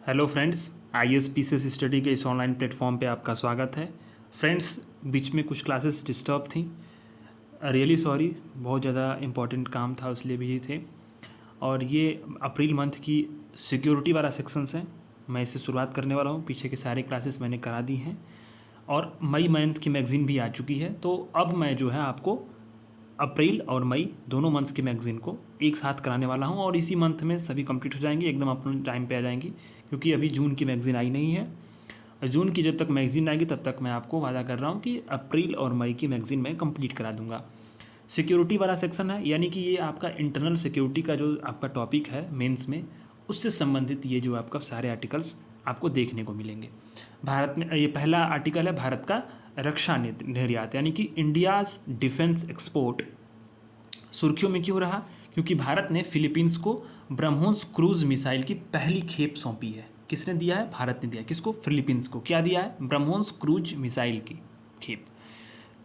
Hello friends, ISPCS study के इस online platform पे आपका स्वागत है। फ्रेंड्स, बीच में कुछ क्लासेस डिस्टर्ब थी, रियली सॉरी। बहुत ज़्यादा इम्पोर्टेंट काम था, इसलिए भी थे। और ये अप्रैल मंथ की सिक्योरिटी वाला सेक्शंस है, मैं इससे शुरुआत करने वाला हूँ। पीछे के सारे क्लासेस मैंने करा दी हैं और मई मंथ की मैगज़ीन भी आ चुकी है। तो अब मैं जो है आपको अप्रैल और मई दोनों मंथ्स की मैगज़ीन को एक साथ कराने वाला हूं और इसी मंथ में सभी कंप्लीट हो जाएंगी, एकदम अपने टाइम पे आ जाएंगी। क्योंकि अभी जून की मैगज़ीन आई नहीं है। जून की जब तक मैगज़ीन आएगी तब तक मैं आपको वादा कर रहा हूं कि अप्रैल और मई की मैगज़ीन मैं कंप्लीट करा दूंगा। सिक्योरिटी वाला सेक्शन है, यानी कि ये आपका इंटरनल सिक्योरिटी का जो आपका टॉपिक है मेंस में, उससे संबंधित ये जो आपका सारे आर्टिकल्स आपको देखने को मिलेंगे। भारत में ये पहला आर्टिकल है, भारत का रक्षा निर्यात, यानी कि इंडियाज़ डिफेंस एक्सपोर्ट सुर्खियों में क्यों रहा? क्योंकि भारत ने फिलीपींस को ब्रह्मोस क्रूज मिसाइल की पहली खेप सौंपी है। किसने दिया है? भारत ने दिया। किसको? फिलीपींस को। क्या दिया है? ब्रह्मोस क्रूज मिसाइल की खेप।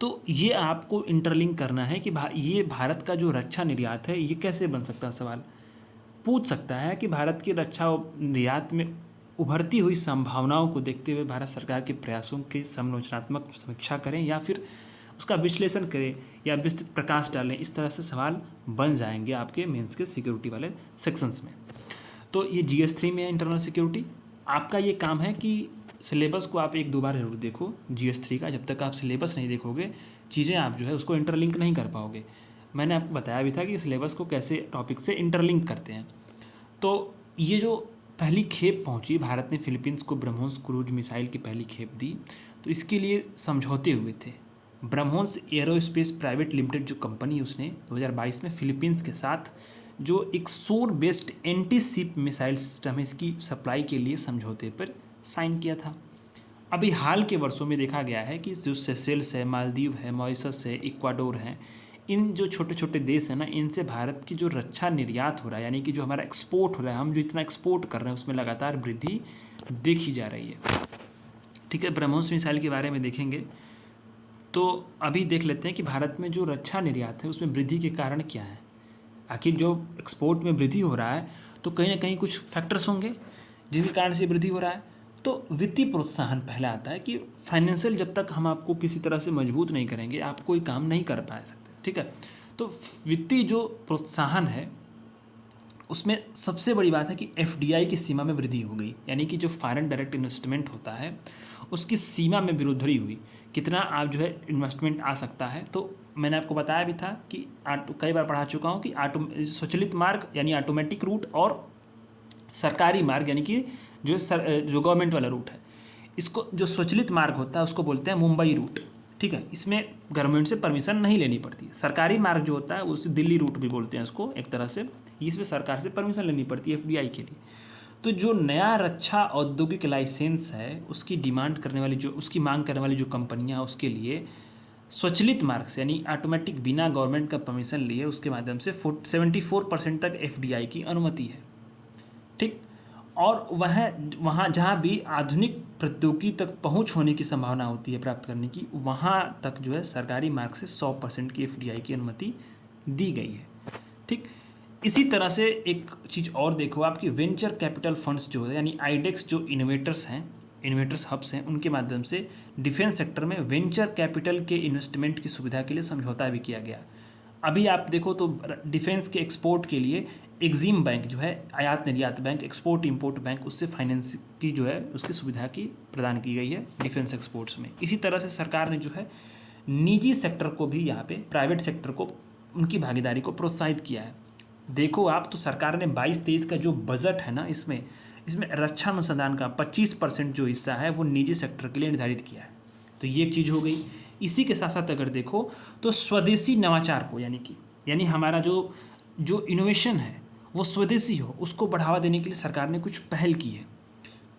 तो ये आपको इंटरलिंक करना है कि ये भारत का जो रक्षा निर्यात है ये कैसे बन सकता है। सवाल पूछ सकता है कि भारत की रक्षा निर्यात में उभरती हुई संभावनाओं को देखते हुए भारत सरकार के प्रयासों की समालोचनात्मक समीक्षा करें या फिर उसका विश्लेषण करें या विस्तृत प्रकाश डालें। इस तरह से सवाल बन जाएंगे आपके मेंस के सिक्योरिटी वाले सेक्शंस में। तो ये GS3 में है, इंटरनल सिक्योरिटी। आपका ये काम है कि सिलेबस को आप एक दो बार जरूर देखो GS3 का। जब तक आप सिलेबस नहीं देखोगे, चीज़ें आप जो है उसको इंटरलिंक नहीं कर पाओगे। मैंने आपको बताया भी था कि सिलेबस को कैसे टॉपिक से इंटरलिंक करते हैं। तो ये जो पहली खेप पहुंची, भारत ने फिलीपींस को ब्रह्मोस क्रूज मिसाइल की पहली खेप दी, तो इसके लिए समझौते हुए थे। ब्रह्मोस एरोस्पेस प्राइवेट लिमिटेड जो कंपनी, उसने 2022 में फिलीपींस के साथ जो एक शोर based anti ship missile system है, इसकी सप्लाई के लिए समझौते पर साइन किया था। अभी हाल के वर्षों में देखा गया है कि जो सेशेल्स है, मालदीव है, मॉरिशस है, इक्वाडोर है, इन जो छोटे छोटे देश हैं ना, इनसे भारत की जो रक्षा निर्यात हो रहा है, यानी कि जो हमारा एक्सपोर्ट हो रहा है, हम जो इतना एक्सपोर्ट कर रहे हैं उसमें लगातार वृद्धि देखी जा रही है। ठीक है, ब्रह्मोस मिसाइल के बारे में देखेंगे तो अभी देख लेते हैं कि भारत में जो रक्षा निर्यात है उसमें वृद्धि के कारण क्या है। आखिर जो एक्सपोर्ट में वृद्धि हो रहा है तो कहीं ना कहीं कुछ फैक्टर्स होंगे जिनके कारण से वृद्धि हो रहा है। तो वित्तीय प्रोत्साहन पहला आता है कि फाइनेंशियल, जब तक हम आपको किसी तरह से मजबूत नहीं करेंगे आप कोई काम नहीं कर पा सकते। ठीक है, तो वित्तीय जो प्रोत्साहन है उसमें सबसे बड़ी बात है कि FDI की सीमा में वृद्धि हो गई, यानी कि जो फॉरेन डायरेक्ट इन्वेस्टमेंट होता है उसकी सीमा में वृद्धि हुई। कितना आप जो है इन्वेस्टमेंट आ सकता है। तो मैंने आपको बताया भी था कि कई बार पढ़ा चुका हूँ कि स्वचालित मार्ग यानी ऑटोमेटिक रूट और सरकारी मार्ग यानी कि जो गवर्नमेंट वाला रूट है, इसको जो स्वचालित मार्ग होता है उसको बोलते हैं मुंबई रूट। ठीक है, इसमें गवर्नमेंट से परमिशन नहीं लेनी पड़ती। सरकारी मार्ग जो होता है उसे दिल्ली रूट भी बोलते हैं उसको एक तरह से, इसमें सरकार से परमिशन लेनी पड़ती है FDI के लिए। तो जो नया रक्षा औद्योगिक लाइसेंस है उसकी डिमांड करने वाली, जो उसकी मांग करने वाली जो कंपनियां, उसके लिए स्वचालित मार्ग से यानी ऑटोमेटिक, बिना गवर्नमेंट का परमिशन लिए उसके माध्यम से 74% तक FDI की अनुमति है। ठीक, और वहाँ जहाँ भी आधुनिक प्रौद्योगिकी तक पहुँच होने की संभावना होती है प्राप्त करने की, वहाँ तक जो है सरकारी मार्ग से 100% की FDI की अनुमति दी गई है। ठीक, इसी तरह से एक चीज़ और देखो, आपकी वेंचर कैपिटल फंड्स जो है यानी IDEX जो इनोवेटर्स हैं, इन्वेस्टर्स हब्स हैं, उनके माध्यम से डिफेंस सेक्टर में वेंचर कैपिटल के इन्वेस्टमेंट की सुविधा के लिए समझौता भी किया गया। अभी आप देखो तो डिफेंस के एक्सपोर्ट के लिए एग्जिम बैंक जो है, आयात निर्यात बैंक, एक्सपोर्ट इंपोर्ट बैंक, उससे फाइनेंस की जो है उसकी सुविधा की प्रदान की गई है डिफेंस एक्सपोर्ट्स में। इसी तरह से सरकार ने जो है निजी सेक्टर को भी, यहाँ पे प्राइवेट सेक्टर को, उनकी भागीदारी को प्रोत्साहित किया है। देखो आप, तो सरकार ने 22-23 का जो बजट है ना, इसमें रक्षा अनुसंधान का 25% जो हिस्सा है वो निजी सेक्टर के लिए निर्धारित किया है। तो ये एक चीज़ हो गई। इसी के साथ साथ अगर देखो तो स्वदेशी नवाचार को, यानी हमारा जो इनोवेशन है वो स्वदेशी हो, उसको बढ़ावा देने के लिए सरकार ने कुछ पहल की है।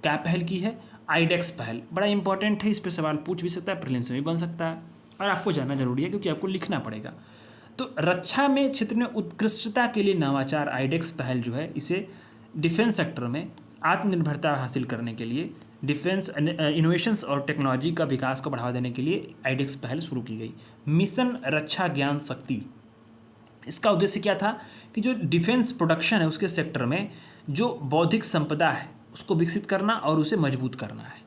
क्या पहल की है? IDEX पहल। बड़ा इंपॉर्टेंट है, इस पर सवाल पूछ भी सकता है, प्रीलिम्स में भी बन सकता है और आपको जानना जरूरी है क्योंकि आपको लिखना पड़ेगा। तो रक्षा में क्षेत्र में उत्कृष्टता के लिए नवाचार IDEX पहल जो है, इसे डिफेंस सेक्टर में आत्मनिर्भरता हासिल करने के लिए, डिफेंस इनोवेशंस और टेक्नोलॉजी का विकास को बढ़ावा देने के लिए IDEX पहल शुरू की गई। मिशन रक्षा ज्ञान शक्ति, इसका उद्देश्य क्या था कि जो डिफेंस प्रोडक्शन है उसके सेक्टर में जो बौद्धिक संपदा है उसको विकसित करना और उसे मजबूत करना है।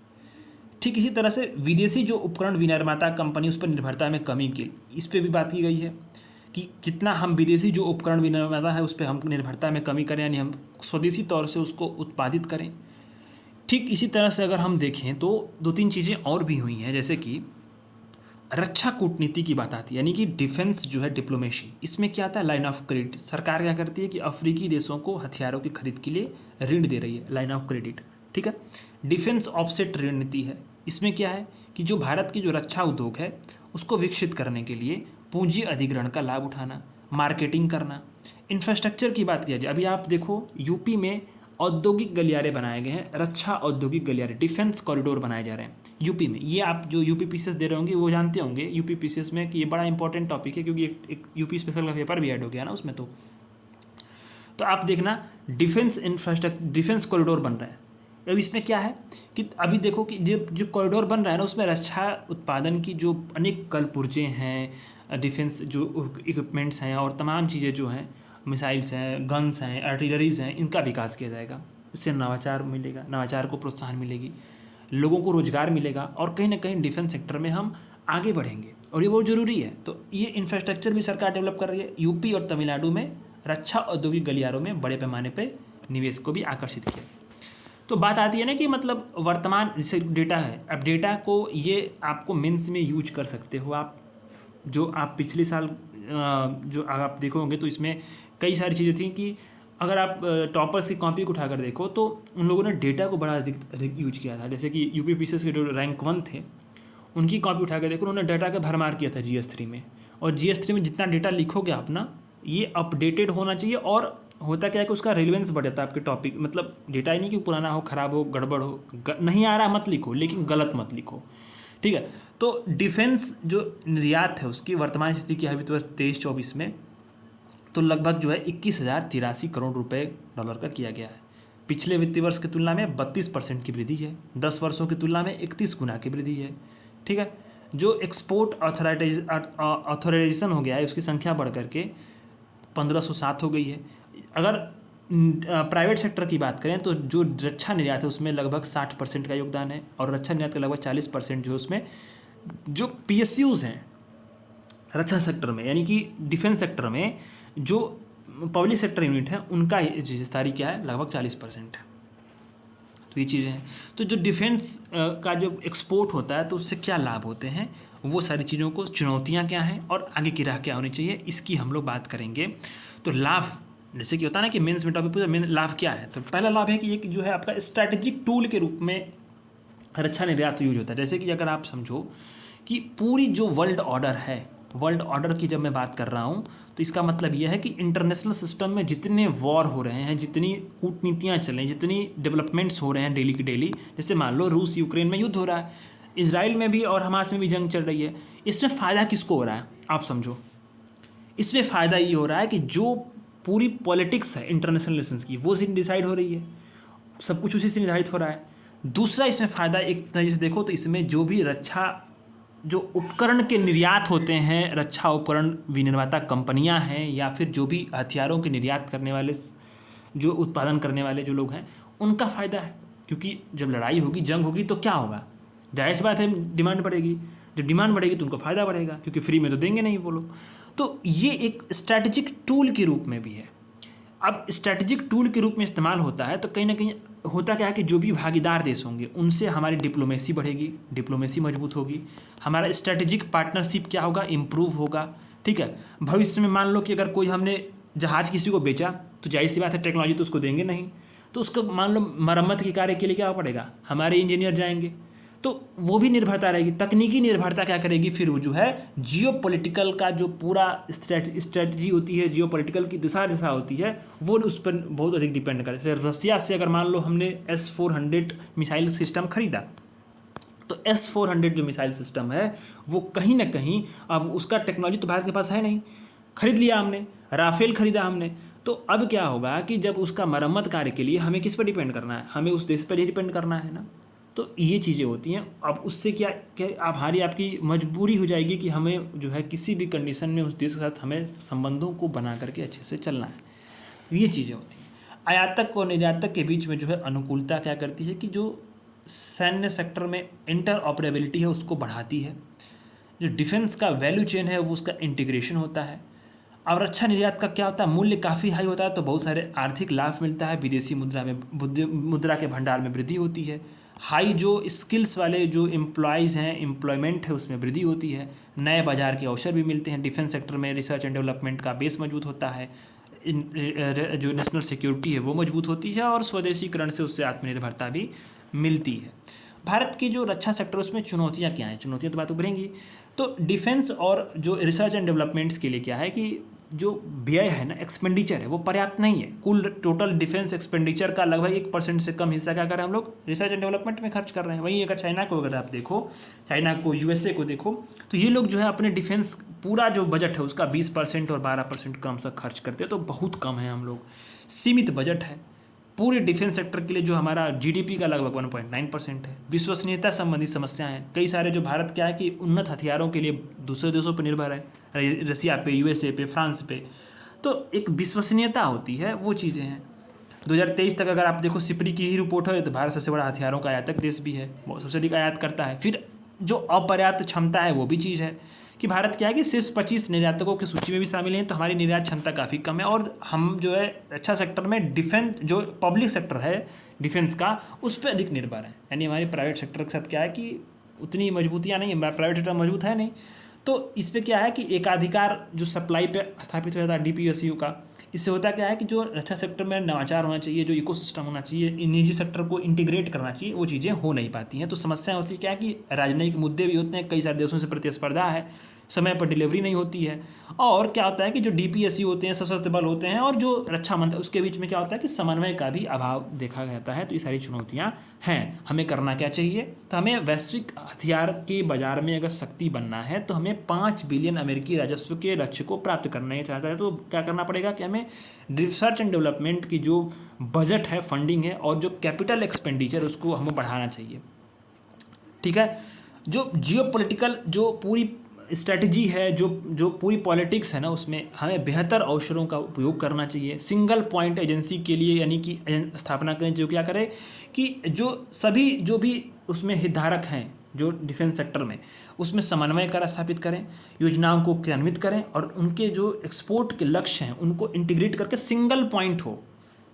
ठीक इसी तरह से विदेशी जो उपकरण विनिर्माता कंपनी, उस पर निर्भरता में कमी की, इस पर भी बात की गई है कि कितना हम विदेशी जो उपकरण विनिर्माता है उस पर हम निर्भरता में कमी करें, यानी हम स्वदेशी तौर से उसको उत्पादित करें। ठीक इसी तरह से अगर हम देखें तो दो तीन चीज़ें और भी हुई हैं, जैसे कि रक्षा कूटनीति की बात आती है, यानी कि डिफेंस जो है डिप्लोमेसी, इसमें क्या आता है, लाइन ऑफ क्रेडिट। सरकार क्या करती है कि अफ्रीकी देशों को हथियारों की खरीद के लिए ऋण दे रही है, लाइन ऑफ क्रेडिट। ठीक है, डिफेंस ऑफसेट ऋण नीति है। इसमें क्या है कि जो भारत की जो रक्षा उद्योग है उसको विकसित करने के लिए पूंजी अधिग्रहण का लाभ उठाना, मार्केटिंग करना। इंफ्रास्ट्रक्चर की बात किया जाए, अभी आप देखो यूपी में औद्योगिक गलियारे बनाए गए हैं, रक्षा औद्योगिक गलियारे, डिफेंस कॉरिडोर बनाए जा रहे हैं यूपी में। ये आप जो यूपी पीसीएस दे रहे होंगे वो जानते होंगे यूपी पीसीएस में कि ये बड़ा इंपॉर्टेंट टॉपिक है, क्योंकि एक यूपी स्पेशल का पेपर भी ऐड हो गया ना उसमें। तो आप देखना डिफेंस इंफ्रास्ट्रक्चर, डिफेंस कॉरिडोर बन रहा है। अब इसमें क्या है कि अभी देखो कि जो कॉरिडोर बन रहा है ना, उसमें रक्षा उत्पादन की जो अनेक कलपुर्जे हैं, डिफेंस जो इक्विपमेंट्स हैं और तमाम चीज़ें जो हैं, मिसाइल्स हैं, गन्स हैं, आर्टिलरीज हैं, इनका विकास किया जाएगा। इससे नवाचार मिलेगा, नवाचार को प्रोत्साहन मिलेगी, लोगों को रोजगार मिलेगा और कहीं ना कहीं डिफेंस सेक्टर में हम आगे बढ़ेंगे, और ये बहुत ज़रूरी है। तो ये इंफ्रास्ट्रक्चर भी सरकार डेवलप कर रही है। यूपी और तमिलनाडु में रक्षा औद्योगिक गलियारों में बड़े पैमाने पर निवेश को भी आकर्षित किया। तो बात आती है ना कि मतलब वर्तमान जैसे डेटा है, अब डेटा को ये आपको मेंस में यूज कर सकते हो आप। जो आप पिछले साल जो आप देखोगे तो इसमें कई सारी चीज़ें थी कि अगर आप टॉपर्स की कॉपी को उठाकर देखो तो उन लोगों ने डेटा को बड़ा अधिक यूज किया था। जैसे कि यूपी पीसीएस के जो रैंक 1 थे उनकी कॉपी उठाकर देखो, उन्होंने डाटा का भरमार किया था GS3 में। और GS3 में जितना डेटा लिखोगे अपना, ये अपडेटेड होना चाहिए। और होता क्या है कि उसका रिलेवेंस बढ़ जाता है आपके टॉपिक, मतलब डेटा ही नहीं कि पुराना हो, ख़राब हो, गड़बड़ हो, नहीं आ रहा मत लिखो, लेकिन गलत मत लिखो। ठीक है, तो डिफेंस जो निर्यात है उसकी वर्तमान स्थिति क्या है वित्त वर्ष 23-24 में, तो लगभग जो है 21,083 करोड़ रुपए डॉलर का किया गया है। पिछले वित्तीय वर्ष की तुलना में 32% की वृद्धि है, 10 वर्षों की तुलना में 31 गुना की वृद्धि है। ठीक है, जो एक्सपोर्ट ऑथराइजेशन हो गया है उसकी संख्या बढ़ करके 1507 हो गई है। अगर प्राइवेट सेक्टर की बात करें तो जो रक्षा निर्यात है उसमें लगभग 60% का योगदान है, और रक्षा निर्यात का लगभग 40% जो उसमें जो PSUs हैं रक्षा सेक्टर में, यानी कि डिफेंस सेक्टर में जो पब्लिक सेक्टर यूनिट है उनका हिस्सेदारी क्या है, लगभग 40% है। तो ये चीज़ें हैं। तो जो डिफेंस का जो एक्सपोर्ट होता है तो उससे क्या लाभ होते हैं, वो सारी चीज़ों को, चुनौतियाँ क्या हैं और आगे की राह क्या होनी चाहिए, इसकी हम लोग बात करेंगे। तो लाभ, जैसे कि होता है ना कि मेंस में टॉपिक पूछा मेन लाभ क्या है, तो पहला लाभ है कि ये जो है आपका स्ट्रैटेजिक टूल के रूप में रक्षा निर्यात यूज होता है। जैसे कि अगर आप समझो कि पूरी जो वर्ल्ड ऑर्डर है, वर्ल्ड ऑर्डर की जब मैं बात कर रहा हूँ तो इसका मतलब यह है कि इंटरनेशनल सिस्टम में जितने वॉर हो रहे हैं, जितनी कूटनीतियाँ चल रही हैं, जितनी डेवलपमेंट्स हो रहे हैं डेली की डेली, जैसे मान लो रूस यूक्रेन में युद्ध हो रहा है, इसराइल में भी और हमास में भी जंग चल रही है, इसमें फ़ायदा किसको हो रहा है आप समझो। इसमें फ़ायदा ये हो रहा है कि जो पूरी पॉलिटिक्स है इंटरनेशनल रिलेशंस की वो डिसाइड हो रही है, सब कुछ उसी से निर्धारित हो रहा है। दूसरा इसमें फ़ायदा एक तरीके से देखो तो इसमें जो भी रक्षा जो उपकरण के निर्यात होते हैं, रक्षा उपकरण विनिर्माता कंपनियां हैं या फिर जो भी हथियारों के निर्यात करने वाले, जो उत्पादन करने वाले जो लोग हैं, उनका फ़ायदा है। क्योंकि जब लड़ाई होगी, जंग होगी तो क्या होगा, जाहिर सी बात है डिमांड बढ़ेगी। जब डिमांड बढ़ेगी तो उनको फ़ायदा बढ़ेगा, क्योंकि फ्री में तो देंगे नहीं वो लोग। तो ये एक स्ट्रैटेजिक टूल के रूप में भी है। अब स्ट्रैटेजिक टूल के रूप में इस्तेमाल होता है तो कहीं ना कहीं होता क्या है कि जो भी भागीदार देश होंगे उनसे हमारी डिप्लोमेसी बढ़ेगी, डिप्लोमेसी मजबूत होगी, हमारा स्ट्रैटेजिक पार्टनरशिप क्या होगा, इम्प्रूव होगा। ठीक है, भविष्य में मान लो कि अगर कोई हमने जहाज़ किसी को बेचा तो जाहिर सी बात है टेक्नोलॉजी तो उसको देंगे नहीं, तो उसको मान लो मरम्मत के कार्य के लिए क्या पड़ेगा, हमारे इंजीनियर जाएंगे, तो वो भी निर्भरता रहेगी। तकनीकी निर्भरता क्या करेगी, फिर वो जो है जियो पॉलिटिकल का जो पूरा स्ट्रेटजी होती है, जियो पॉलिटिकल की दिशा होती है, वो उस पर बहुत अधिक डिपेंड करे। जैसे रसिया से अगर मान लो हमने S-400 मिसाइल सिस्टम खरीदा, तो S-400 जो मिसाइल सिस्टम है वो कहीं ना कहीं, अब उसका टेक्नोलॉजी तो भारत के पास है नहीं, खरीद लिया हमने, राफेल खरीदा हमने, तो अब क्या होगा कि जब उसका मरम्मत कार्य के लिए हमें किस पर डिपेंड करना है, हमें उस देश पर ही डिपेंड करना है ना। तो ये चीज़ें होती हैं। अब उससे क्या हमारी आपकी मजबूरी हो जाएगी कि हमें जो है किसी भी कंडीशन में उस देश के साथ हमें संबंधों को बना करके अच्छे से चलना है, ये चीज़ें होती हैं। आयातक और निर्यातक के बीच में जो है अनुकूलता क्या करती है कि जो सैन्य सेक्टर में इंटर ऑपरेबिलिटी है उसको बढ़ाती है। जो डिफेंस का वैल्यू चेन है वो उसका इंटीग्रेशन होता है। और रक्षा निर्यात का क्या होता है, मूल्य काफ़ी हाई होता है तो बहुत सारे आर्थिक लाभ मिलता है, विदेशी मुद्रा के भंडार में वृद्धि होती है, हाई जो स्किल्स वाले जो एम्प्लॉयज़ हैं, एम्प्लॉयमेंट है उसमें वृद्धि होती है, नए बाजार के अवसर भी मिलते हैं, डिफेंस सेक्टर में रिसर्च एंड डेवलपमेंट का बेस मजबूत होता है, जो नेशनल सिक्योरिटी है वो मजबूत होती है और स्वदेशीकरण से उससे आत्मनिर्भरता भी मिलती है। भारत की जो रक्षा सेक्टर उसमें चुनौतियाँ क्या हैं, चुनौतियाँ तो बात उभरेंगी। तो डिफेंस और जो रिसर्च एंड डेवलपमेंट्स के लिए क्या है कि जो व्यय है ना, एक्सपेंडिचर है वो पर्याप्त नहीं है। कुल टोटल डिफेंस एक्सपेंडिचर का लगभग 1% से कम हिस्सा क्या कर रहे हैं हम लोग रिसर्च एंड डेवलपमेंट में खर्च कर रहे हैं। वहीं अगर चाइना को अगर आप देखो, चाइना को, यूएसए को देखो, तो ये लोग जो है अपने डिफेंस पूरा जो बजट है उसका 20% और 12% कम से खर्च करते हैं, तो बहुत कम है। हम लोग सीमित बजट है पूरे डिफेंस सेक्टर के लिए, जो हमारा जीडीपी का लगभग 1.9% है। विश्वसनीयता संबंधी समस्याएं हैं, कई सारे जो भारत क्या है कि उन्नत हथियारों के लिए दूसरे देशों पर निर्भर है, रसिया पे, यूएसए पे, फ्रांस पे, तो एक विश्वसनीयता होती है, वो चीज़ें हैं। 2023 तक अगर आप देखो सिपरी की ही रिपोर्ट है तो भारत सबसे बड़ा हथियारों का आयातक देश भी है, वो सबसे अधिक आयात करता है। फिर जो अपर्याप्त क्षमता है वो भी चीज़ है कि भारत क्या है कि शीर्ष 25 निर्यातकों की सूची में भी शामिल हैं, तो हमारी निर्यात क्षमता काफ़ी कम है। और हम जो है रक्षा सेक्टर में डिफेंस जो पब्लिक सेक्टर है डिफेंस का उस पर अधिक निर्भर है, यानी हमारे प्राइवेट सेक्टर के साथ क्या है कि उतनी मजबूतियाँ नहीं है, प्राइवेट सेक्टर मजबूत है नहीं। तो इस पर क्या है कि एकाधिकार जो सप्लाई पे स्थापित हो जाता है डीपीएसयू का, इससे होता क्या है कि जो रक्षा सेक्टर में नवाचार होना चाहिए, जो इकोसिस्टम होना चाहिए, निजी सेक्टर को इंटीग्रेट करना चाहिए, वो चीज़ें हो नहीं पाती हैं। तो समस्या होती है क्या है कि राजनयिक मुद्दे भी होते हैं, कई सारे देशों से प्रतिस्पर्धा है, समय पर डिलीवरी नहीं होती है। और क्या होता है कि जो डीपीएसयू होते हैं, सशस्त्र बल होते हैं, और जो रक्षा मंत्री, उसके बीच में क्या होता है कि समन्वय का भी अभाव देखा जाता है। तो ये सारी चुनौतियाँ हैं। हमें करना क्या चाहिए, तो हमें वैश्विक हथियार के बाजार में अगर शक्ति बनना है तो हमें 5 बिलियन अमेरिकी राजस्व के लक्ष्य को प्राप्त करना ही चाहता है। तो क्या करना पड़ेगा कि हमें रिसर्च एंड डेवलपमेंट की जो बजट है, फंडिंग है, और जो कैपिटल एक्सपेंडिचर उसको हमें बढ़ाना चाहिए। ठीक है, जो जियोपॉलिटिकल जो पूरी स्ट्रेटजी है, जो पूरी पॉलिटिक्स है ना, उसमें हमें बेहतर अवसरों का उपयोग करना चाहिए। सिंगल पॉइंट एजेंसी के लिए यानी कि स्थापना करें जो क्या करे कि जो सभी जो भी उसमें हितधारक हैं जो डिफेंस सेक्टर में, उसमें समन्वय कर स्थापित करें, योजनाओं को क्रियान्वित करें, और उनके जो एक्सपोर्ट के लक्ष्य हैं उनको इंटीग्रेट करके सिंगल पॉइंट हो,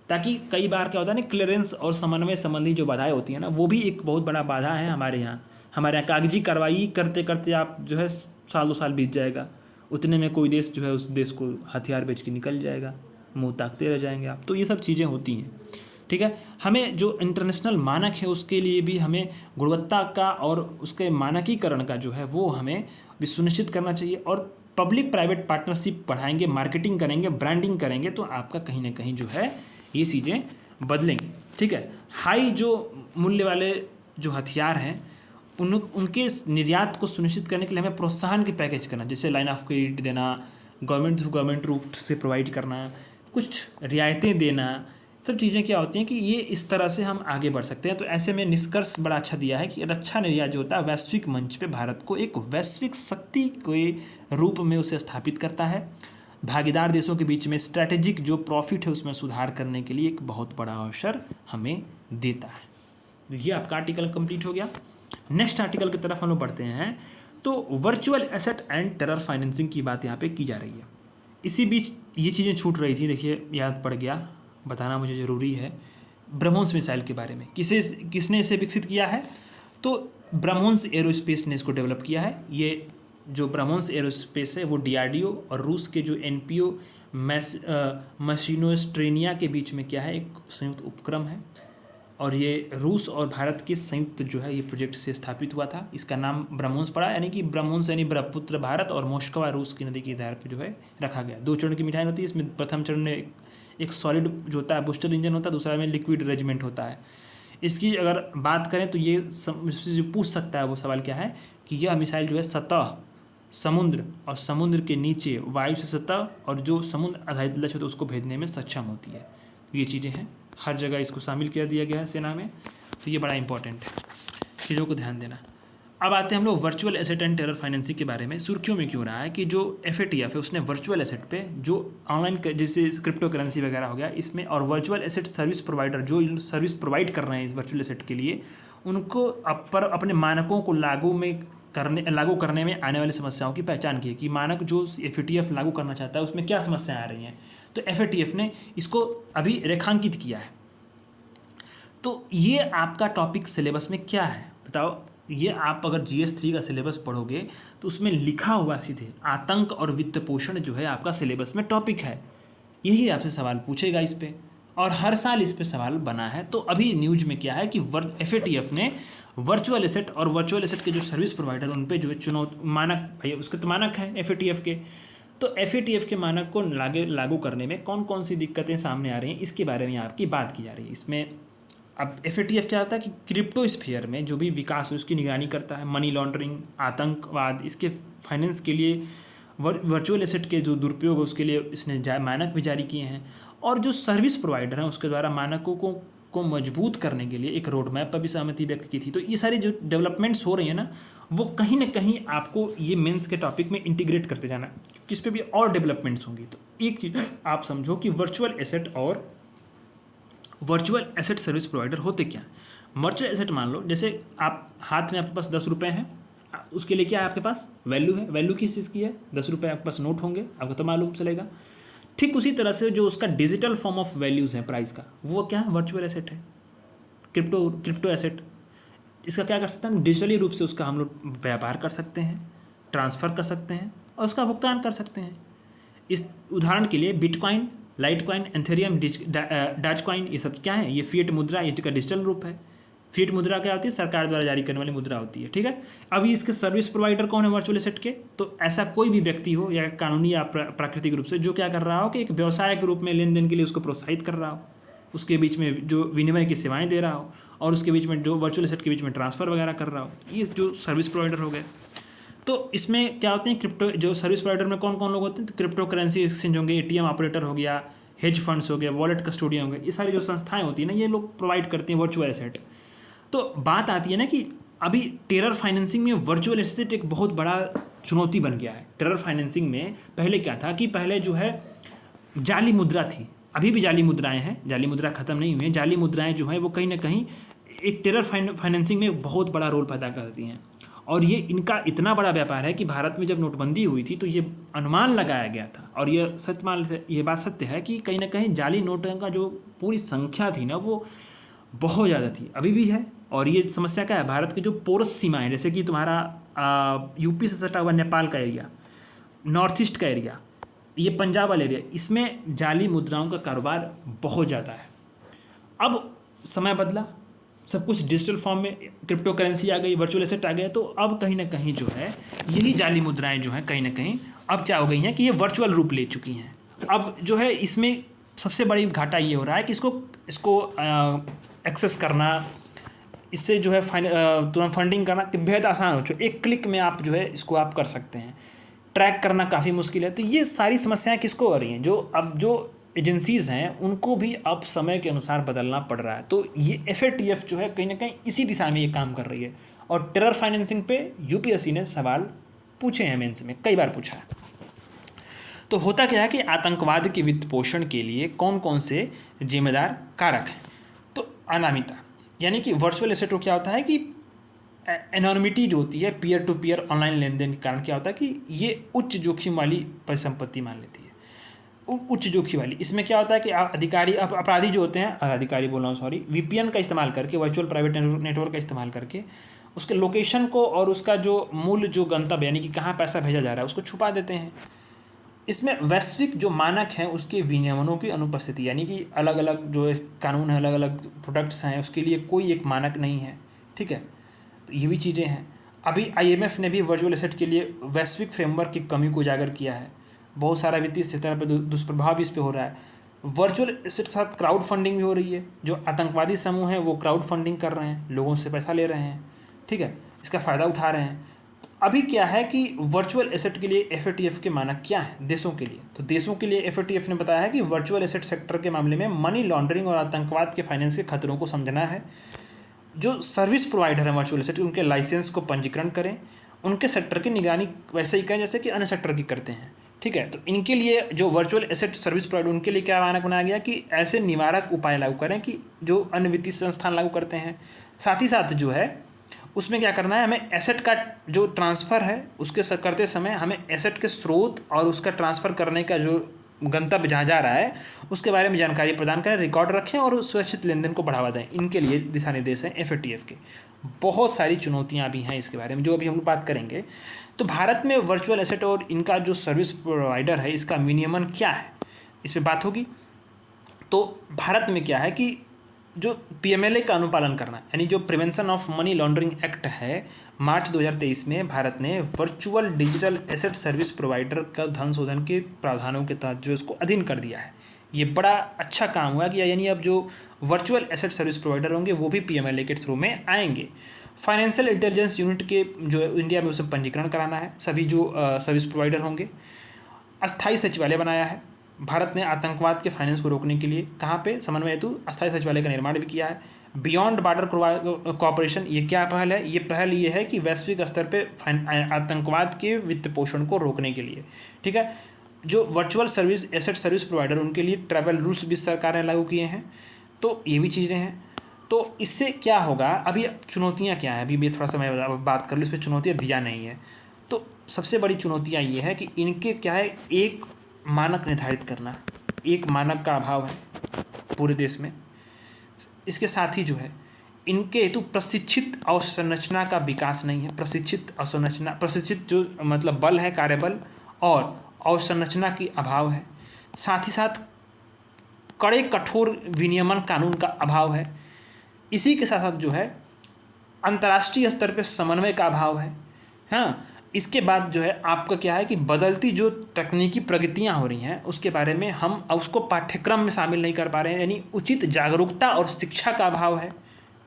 ताकि कई बार क्या होता है ना, क्लियरेंस और समन्वय संबंधी जो बाधाएं होती हैं ना, वो भी एक बहुत बड़ा बाधा है हमारे यहाँ। कागजी कार्रवाई करते करते आप जो है साल 2 साल बीत जाएगा, उतने में कोई देश जो है उस देश को हथियार बेच के निकल जाएगा, मुंह ताकते रह जाएंगे आप। तो ये सब चीज़ें होती हैं। ठीक है, हमें जो इंटरनेशनल मानक है उसके लिए भी हमें गुणवत्ता का और उसके मानकीकरण का जो है वो हमें भी सुनिश्चित करना चाहिए। और पब्लिक प्राइवेट पार्टनरशिप बढ़ाएंगे, मार्केटिंग करेंगे, ब्रांडिंग करेंगे, तो आपका कहीं ना कहीं जो है ये चीज़ें बदलेंगी। ठीक है, हाई जो मूल्य वाले जो हथियार हैं उनके निर्यात को सुनिश्चित करने के लिए हमें प्रोत्साहन के पैकेज करना, जैसे लाइन ऑफ क्रेडिट देना, गवर्नमेंट रूट से प्रोवाइड करना, कुछ रियायतें देना, सब चीज़ें क्या होती हैं कि ये इस तरह से हम आगे बढ़ सकते हैं। तो ऐसे में निष्कर्ष बड़ा अच्छा दिया है कि रक्षा निर्यात जो होता है वैश्विक मंच पे भारत को एक वैश्विक शक्ति के रूप में उसे स्थापित करता है। भागीदार देशों के बीच में स्ट्रैटेजिक जो प्रॉफिट है उसमें सुधार करने के लिए एक बहुत बड़ा अवसर हमें देता है। तो ये आपका आर्टिकल कंप्लीट हो गया। नेक्स्ट आर्टिकल की तरफ हम लोग बढ़ते हैं। तो virtual asset and terror financing की बात यहाँ पे की जा रही है। इसी बीच ये चीज़ें छूट रही थी, देखिए याद पड़ गया, बताना मुझे ज़रूरी है। ब्रह्मोस मिसाइल के बारे में किसने इसे विकसित किया है, तो ब्रह्मोस एरोस्पेस ने इसको डेवलप किया है। ये जो ब्रह्मोस एरोस्पेस है वो डीआरडीओ और रूस के जो एनपीओ मशीनोस्ट्रेनिया के बीच में क्या है, एक संयुक्त उपक्रम है, और ये रूस और भारत के संयुक्त जो है ये प्रोजेक्ट से स्थापित हुआ था। इसका नाम ब्रह्मोस पड़ा, यानी कि ब्रह्मोस यानी ब्रह्मपुत्र भारत और मोस्कवा रूस की नदी के आधार पर जो है रखा गया। 2 चरण की मिसाइल होती है, इसमें प्रथम चरण में एक सॉलिड जो होता है बूस्टर इंजन होता है, दूसरा में लिक्विड रेजिमेंट होता है। इसकी अगर बात करें तो ये जो पूछ सकता है वो सवाल क्या है कि यह मिसाइल जो है सतह, समुद्र और समुद्र के नीचे वायु से सतह और जो समुद्र आधारित लक्ष्य होता है उसको भेजने में सक्षम होती है। तो ये चीज़ें हैं, हर जगह इसको शामिल कर दिया गया है सेना में, तो ये बड़ा इंपॉर्टेंट है, चीज़ों को ध्यान देना। अब आते हैं हम लोग virtual asset and terror financing के बारे में। सुर्खियों में क्यों रहा है कि जो FATF है उसने वर्चुअल एसेट पे जो ऑनलाइन जैसे क्रिप्टो करेंसी वगैरह हो गया इसमें, और वर्चुअल एसेट सर्विस प्रोवाइडर जो सर्विस प्रोवाइड कर रहे हैं इस वर्चुअल एसेट के लिए, उनको अपने मानकों को लागू करने में आने वाली समस्याओं की पहचान की है कि मानक जो FATF लागू करना चाहता है उसमें क्या समस्याएं आ रही हैं। तो FATF ने इसको अभी रेखांकित किया है। तो ये आपका टॉपिक सिलेबस में क्या है बताओ। ये आप अगर GS3 का सिलेबस पढ़ोगे तो उसमें लिखा हुआ सीधे आतंक और वित्त पोषण जो है आपका सिलेबस में टॉपिक है। यही आपसे सवाल पूछेगा इस पे, और हर साल इस पे सवाल बना है। तो अभी न्यूज में क्या है कि FATF ने वर्चुअल एसेट और वर्चुअल एसेट के जो सर्विस प्रोवाइडर उन पे जो है मानक, भैया उसके तो मानक हैं FATF के, तो FATF के मानक को लागू करने में कौन कौन सी दिक्कतें सामने आ रही हैं इसके बारे में आपकी बात की जा रही है इसमें। अब FATF क्या होता है कि क्रिप्टो स्फीयर में जो भी विकास हो उसकी निगरानी करता है, मनी लॉन्ड्रिंग, आतंकवाद, इसके फाइनेंस के लिए वर्चुअल एसेट के जो दुरुपयोग है उसके लिए इसने मानक भी जारी किए हैं, और जो सर्विस प्रोवाइडर हैं उसके द्वारा मानकों को मजबूत करने के लिए एक रोड मैप पर भी सहमति व्यक्त की थी। तो ये सारी जो डेवलपमेंट्स हो रही हैं ना वो कहीं ना कहीं आपको ये मेंस के टॉपिक में इंटीग्रेट करते जाना, किस पे भी और डेवलपमेंट्स होंगी। तो एक चीज़ आप समझो कि वर्चुअल एसेट और वर्चुअल एसेट सर्विस प्रोवाइडर होते क्या। वर्चुअल एसेट मान लो जैसे आप हाथ में आपके पास 10 रुपये हैं, उसके लिए क्या है आपके पास वैल्यू है। वैल्यू किस चीज़ की है? 10 रुपये आपके पास नोट होंगे, आपको तो मालूम चलेगा। ठीक उसी तरह से जो उसका डिजिटल फॉर्म ऑफ वैल्यूज़ है प्राइस का, वो क्या है? वर्चुअल एसेट है, क्रिप्टो एसेट। इसका क्या कर सकते हैं? डिजिटली रूप से उसका हम लोग व्यापार कर सकते हैं, ट्रांसफ़र कर सकते हैं और उसका भुगतान कर सकते हैं। इस उदाहरण के लिए बिटकॉइन, लाइटकॉइन, एथेरियम, डॉजकॉइन, ये सब क्या है? ये फिएट मुद्रा, ये का डिजिटल रूप है। फिएट मुद्रा क्या होती है? सरकार द्वारा जारी करने वाली मुद्रा होती है, ठीक है। अभी इसके सर्विस प्रोवाइडर कौन है वर्चुअल एसेट के? तो ऐसा कोई भी व्यक्ति हो या कानूनी या प्राकृतिक रूप से जो क्या कर रहा हो कि एक व्यवसाय के रूप में लेन देन के लिए उसको प्रोत्साहित कर रहा हो, उसके बीच में जो विनिमय की सेवाएं दे रहा हो और उसके बीच में जो वर्चुअल एसेट के बीच में ट्रांसफ़र वगैरह कर रहा हो, ये जो सर्विस प्रोवाइडर हो गए। तो इसमें क्या होते हैं? क्रिप्टो जो सर्विस प्रोवाइडर में कौन कौन लोग होते हैं? तो क्रिप्टो करेंसी एक्सचेंज होंगे, ATM ऑपरेटर हो गया, हेज फंड्स हो गए, वॉलेट कस्टोडियन होंगे, ये सारी जो संस्थाएं होती हैं ना ये लोग प्रोवाइड करती हैं वर्चुअल एसेट। तो बात आती है ना कि अभी टेरर फाइनेंसिंग में वर्चुअल एसेट एक बहुत बड़ा चुनौती बन गया है। टेरर फाइनेंसिंग में पहले क्या था कि पहले जो है जाली मुद्रा थी, अभी भी जाली मुद्राएं हैं, जाली मुद्रा ख़त्म नहीं हुई है। जाली मुद्राएं जो हैं वो कहीं ना कहीं एक टेरर फाइनेंसिंग में बहुत बड़ा रोल पैदा करती हैं, और ये इनका इतना बड़ा व्यापार है कि भारत में जब नोटबंदी हुई थी तो ये अनुमान लगाया गया था, और ये बात सत्य है कि कहीं ना कहीं जाली नोटों का जो पूरी संख्या थी ना वो बहुत ज़्यादा थी, अभी भी है। और ये समस्या क्या है? भारत की जो पोरस सीमाएं, जैसे कि तुम्हारा UP से सटा हुआ नेपाल का एरिया, नॉर्थ ईस्ट का एरिया, ये पंजाब वाला एरिया, इसमें जाली मुद्राओं का कारोबार बहुत ज़्यादा है। अब समय बदला, सब कुछ डिजिटल फॉर्म में, क्रिप्टो करेंसी आ गई, वर्चुअल एसेट आ गया, तो अब कहीं ना कहीं जो है यही जाली मुद्राएं जो हैं कहीं ना कहीं अब क्या हो गई हैं कि ये वर्चुअल रूप ले चुकी हैं। अब जो है इसमें सबसे बड़ी घाटा ये हो रहा है कि इसको एक्सेस करना, इससे जो है तुरंत फंडिंग करना बेहद आसान हो चुका है। एक क्लिक में आप जो है इसको आप कर सकते हैं, ट्रैक करना काफ़ी मुश्किल है। तो ये सारी समस्याएं किसको हो रही हैं? जो एजेंसीज़ हैं उनको भी अब समय के अनुसार बदलना पड़ रहा है। तो ये FATF जो है कहीं ना कहीं इसी दिशा में ये काम कर रही है। और टेरर फाइनेंसिंग पे UPSC ने सवाल पूछे हैं, मेंस में कई बार पूछा है। तो होता क्या है कि आतंकवाद के वित्त पोषण के लिए कौन कौन से जिम्मेदार कारक हैं? तो अनामिता, यानी कि वर्चुअल एसेट को क्या होता है कि एनोनिमिटी जो होती है पीयर टू पीयर ऑनलाइन लेन देन के कारण क्या होता है कि ये उच्च जोखिम वाली परिसंपत्ति मान लेती है। उच्च जोखिम वाली, इसमें क्या होता है कि अपराधी जो होते हैं, अधिकारी बोल रहा हूँ सॉरी, VPN का इस्तेमाल करके, वर्चुअल प्राइवेट नेटवर्क का इस्तेमाल करके उसके लोकेशन को और उसका जो मूल जो गंतव्य यानी कि कहाँ पैसा भेजा जा रहा है उसको छुपा देते हैं। इसमें वैश्विक जो मानक हैं उसके विनियमनों की अनुपस्थिति, यानी कि अलग अलग जो कानून है, अलग अलग प्रोडक्ट्स हैं, उसके लिए कोई एक मानक नहीं है, ठीक है। तो ये भी चीज़ें हैं। अभी IMF ने भी वर्चुअल एसेट के लिए वैश्विक फ्रेमवर्क की कमी को उजागर किया है। बहुत सारा वित्तीय स्थिति पर दुष्प्रभाव इस पर हो रहा है। वर्चुअल एसेट के साथ क्राउड फंडिंग भी हो रही है। जो आतंकवादी समूह हैं वो क्राउड फंडिंग कर रहे हैं, लोगों से पैसा ले रहे हैं, ठीक है, इसका फ़ायदा उठा रहे हैं। अभी क्या है कि वर्चुअल एसेट के लिए FATF के मानक क्या हैं देशों के लिए? तो देशों के लिए FATF ने बताया है कि वर्चुअल एसेट सेक्टर के मामले में मनी लॉन्ड्रिंग और आतंकवाद के फाइनेंस के खतरों को समझना है, जो सर्विस प्रोवाइडर हैं वर्चुअल एसेट, उनके लाइसेंस को पंजीकरण करें, उनके सेक्टर की निगरानी वैसे ही करें जैसे कि अन्य सेक्टर की करते हैं। ठीक है, तो इनके लिए जो वर्चुअल एसेट सर्विस प्रोवाइडर, उनके लिए क्या मानक बनाया गया कि ऐसे निवारक उपाय लागू करें कि जो अन्य वित्तीय संस्थान लागू करते हैं। साथ ही साथ जो है उसमें क्या करना है, हमें एसेट का जो ट्रांसफ़र है उसके करते समय हमें एसेट के स्रोत और उसका ट्रांसफ़र करने का जो गंतव्य जहाँ जा रहा है उसके बारे में जानकारी प्रदान करें, रिकॉर्ड रखें और सुरक्षित लेन देन को बढ़ावा दें। इनके लिए दिशा निर्देश हैं FATF के। बहुत सारी चुनौतियाँ भी हैं इसके बारे में, जो अभी हम लोग बात करेंगे। तो भारत में वर्चुअल एसेट और इनका जो सर्विस प्रोवाइडर है, इसका विनियमन क्या है, इस पर बात होगी। तो भारत में क्या है कि जो PMLA का अनुपालन करना, यानी जो prevention of money laundering act है, मार्च 2023 में भारत ने virtual digital asset service provider का धन शोधन के प्रावधानों के तहत जो इसको अधीन कर दिया है। ये बड़ा अच्छा काम हुआ कि यानी अब जो वर्चुअल एसेट सर्विस प्रोवाइडर होंगे वो भी PMLA के थ्रू में आएंगे। फाइनेंशियल इंटेलिजेंस यूनिट के जो इंडिया में उसे पंजीकरण कराना है सभी जो सर्विस प्रोवाइडर होंगे। अस्थायी सचिवालय बनाया है भारत ने आतंकवाद के फाइनेंस को रोकने के लिए, कहाँ पे, समन्वय हेतु अस्थायी सचिवालय का निर्माण भी किया है। बियॉन्ड बॉर्डर कॉपरेशन, ये क्या पहल है, ये पहल ये है कि वैश्विक स्तर पे आतंकवाद के वित्त पोषण को रोकने के लिए। ठीक है, जो virtual service asset service provider उनके लिए ट्रैवल रूल्स भी सरकार ने लागू किए हैं। तो ये भी चीज़ें हैं। तो इससे क्या होगा, अभी चुनौतियाँ क्या हैं, अभी मैं थोड़ा सा मैं बात कर लूँ, इस पर चुनौतियाँ दिया नहीं है। तो सबसे बड़ी चुनौतियाँ ये है कि इनके क्या है, एक मानक निर्धारित करना, एक मानक का अभाव है पूरे देश में। इसके साथ ही जो है इनके हेतु प्रशिक्षित अवसंरचना का विकास नहीं है। प्रशिक्षित जो मतलब बल है, कार्यबल और अवसंरचना की अभाव है। साथ ही साथ कड़े कठोर विनियमन कानून का अभाव है। इसी के साथ साथ जो है अंतर्राष्ट्रीय स्तर पर समन्वय का अभाव है। हाँ, इसके बाद जो है आपका क्या है कि बदलती जो तकनीकी प्रगतियां हो रही हैं उसके बारे में हम उसको पाठ्यक्रम में शामिल नहीं कर पा रहे हैं, यानी उचित जागरूकता और शिक्षा का अभाव है।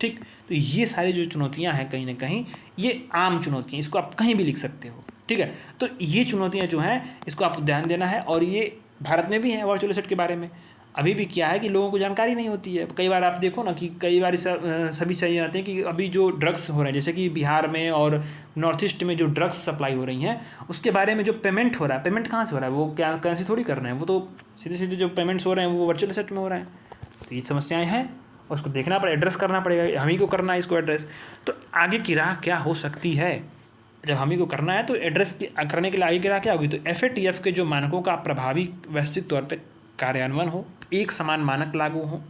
ठीक, तो ये सारी जो चुनौतियां हैं कहीं ना कहीं ये आम चुनौतियां, इसको आप कहीं भी लिख सकते हो। ठीक है, तो ये चुनौतियां जो हैं इसको आपको ध्यान देना है। और ये भारत में भी है वर्चुअल एसेट के बारे में। अभी भी क्या है कि लोगों को जानकारी नहीं होती है। कई बार आप देखो ना कि कई बार सभी चाहिए आते हैं कि अभी जो ड्रग्स हो रहे हैं, जैसे कि बिहार में और नॉर्थ ईस्ट में जो ड्रग्स सप्लाई हो रही हैं उसके बारे में जो पेमेंट हो रहा है, पेमेंट कहाँ से हो रहा है, वो क्या कैसे थोड़ी कर रहे हैं, वो तो सीधे सीधे जो पेमेंट्स हो रहे हैं वो वर्चुअल एसेट में हो रहे हैं। तो ये समस्याएँ हैं और उसको देखना पड़ेगा, एड्रेस करना पड़ेगा, हम ही को करना है इसको एड्रेस। तो आगे की राह क्या हो सकती है, जब हम ही को करना है तो एड्रेस करने के लिए आगे की राह क्या होगी। तो FATF के जो मानकों का प्रभावी वैश्विक तौर पर कार्यान्वयन हो, एक समान मानक लागू हो,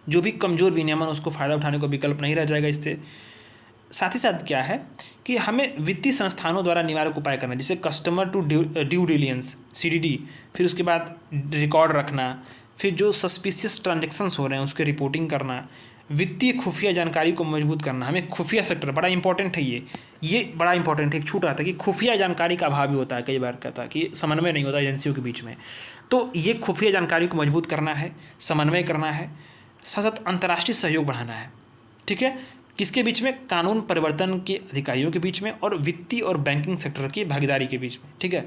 जो भी कमज़ोर विनियमन उसको फ़ायदा उठाने को विकल्प नहीं रह जाएगा इससे। साथ ही साथ क्या है कि हमें वित्तीय संस्थानों द्वारा निवारक उपाय करना, जैसे customer to due diligence CDD, फिर उसके बाद रिकॉर्ड रखना, फिर जो सस्पिशियस ट्रांजेक्शन्स हो रहे हैं उसके रिपोर्टिंग करना, वित्तीय खुफिया जानकारी को मजबूत करना। हमें खुफिया सेक्टर बड़ा इंपॉर्टेंट है, ये बड़ा इंपॉर्टेंट है। एक छूट रहा था कि खुफिया जानकारी का अभाव भी होता है, कई बार कहता है कि समन्वय नहीं होता एजेंसियों के बीच में। तो ये खुफिया जानकारी को मजबूत करना है, समन्वय करना है, साथ साथ अंतर्राष्ट्रीय सहयोग बढ़ाना है। ठीक है, किसके बीच में, कानून परिवर्तन के अधिकारियों के बीच में और वित्तीय और बैंकिंग सेक्टर की भागीदारी के बीच में। ठीक है,